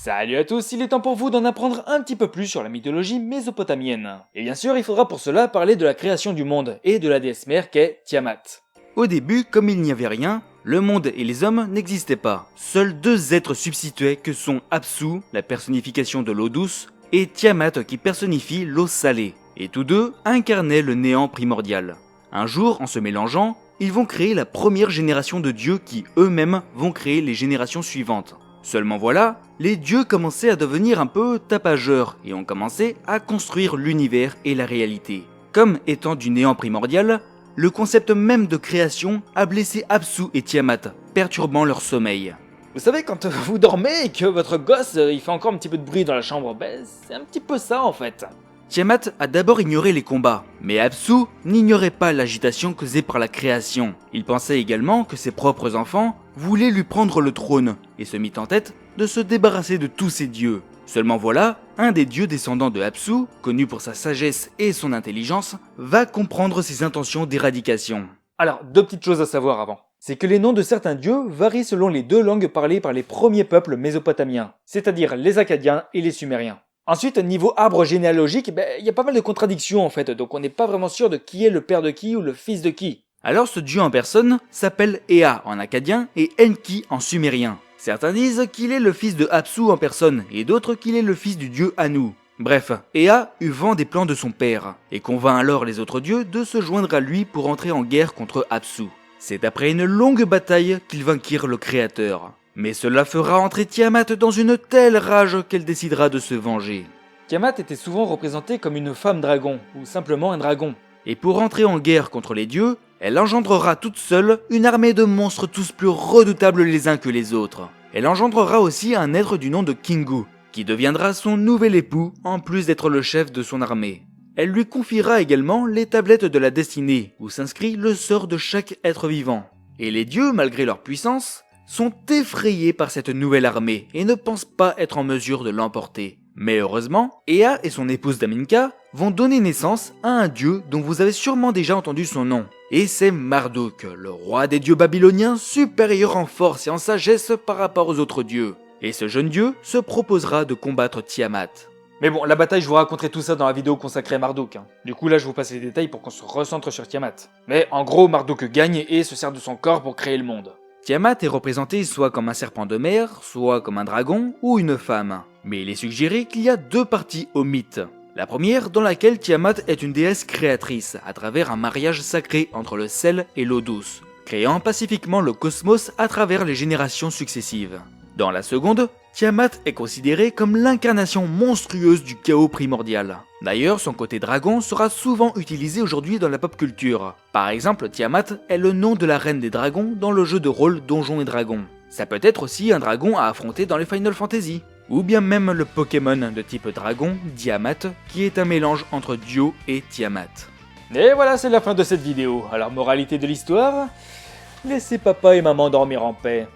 Salut à tous, il est temps pour vous d'en apprendre un petit peu plus sur la mythologie mésopotamienne. Et bien sûr, il faudra pour cela parler de la création du monde et de la déesse mère qu'est Tiamat. Au début, comme il n'y avait rien, le monde et les hommes n'existaient pas. Seuls deux êtres substituaient que sont Apsu, la personnification de l'eau douce, et Tiamat qui personnifie l'eau salée. Et tous deux incarnaient le néant primordial. Un jour, en se mélangeant, ils vont créer la première génération de dieux qui eux-mêmes vont créer les générations suivantes. Seulement voilà, les dieux commençaient à devenir un peu tapageurs et ont commencé à construire l'univers et la réalité. Comme étant du néant primordial, le concept même de création a blessé Apsu et Tiamat, perturbant leur sommeil. Vous savez, quand vous dormez et que votre gosse il fait encore un petit peu de bruit dans la chambre, c'est un petit peu ça en fait. Tiamat a d'abord ignoré les combats, mais Apsu n'ignorait pas l'agitation causée par la création. Il pensait également que ses propres enfants voulaient lui prendre le trône, et se mit en tête de se débarrasser de tous ces dieux. Seulement voilà, un des dieux descendants de Apsu, connu pour sa sagesse et son intelligence, va comprendre ses intentions d'éradication. Alors, deux petites choses à savoir avant. C'est que les noms de certains dieux varient selon les deux langues parlées par les premiers peuples mésopotamiens, c'est-à-dire les Akkadiens et les Sumériens. Ensuite, niveau arbre généalogique, il y a pas mal de contradictions en fait, donc on n'est pas vraiment sûr de qui est le père de qui ou le fils de qui. Alors ce dieu en personne s'appelle Ea en akkadien et Enki en sumérien. Certains disent qu'il est le fils de Apsu en personne et d'autres qu'il est le fils du dieu Anu. Bref, Ea eut vent des plans de son père et convainc alors les autres dieux de se joindre à lui pour entrer en guerre contre Apsu. C'est après une longue bataille qu'ils vainquirent le créateur. Mais cela fera entrer Tiamat dans une telle rage qu'elle décidera de se venger. Tiamat était souvent représentée comme une femme dragon, ou simplement un dragon. Et pour entrer en guerre contre les dieux, elle engendrera toute seule une armée de monstres tous plus redoutables les uns que les autres. Elle engendrera aussi un être du nom de Kingu, qui deviendra son nouvel époux en plus d'être le chef de son armée. Elle lui confiera également les tablettes de la destinée, où s'inscrit le sort de chaque être vivant. Et les dieux, malgré leur puissance, sont effrayés par cette nouvelle armée et ne pensent pas être en mesure de l'emporter. Mais heureusement, Ea et son épouse Daminka vont donner naissance à un dieu dont vous avez sûrement déjà entendu son nom. Et c'est Marduk, le roi des dieux babyloniens supérieur en force et en sagesse par rapport aux autres dieux. Et ce jeune dieu se proposera de combattre Tiamat. Mais bon, la bataille, je vous raconterai tout ça dans la vidéo consacrée à Marduk. Du coup là, je vous passe les détails pour qu'on se recentre sur Tiamat. Mais en gros, Marduk gagne et se sert de son corps pour créer le monde. Tiamat est représenté soit comme un serpent de mer, soit comme un dragon ou une femme. Mais il est suggéré qu'il y a deux parties au mythe. La première dans laquelle Tiamat est une déesse créatrice à travers un mariage sacré entre le sel et l'eau douce, créant pacifiquement le cosmos à travers les générations successives. Dans la seconde, Tiamat est considérée comme l'incarnation monstrueuse du chaos primordial. D'ailleurs, son côté dragon sera souvent utilisé aujourd'hui dans la pop culture. Par exemple, Tiamat est le nom de la reine des dragons dans le jeu de rôle Donjons et Dragons. Ça peut être aussi un dragon à affronter dans les Final Fantasy. Ou bien même le Pokémon de type dragon, Diamat, qui est un mélange entre Dio et Tiamat. Et voilà, c'est la fin de cette vidéo. Alors, moralité de l'histoire, laissez papa et maman dormir en paix.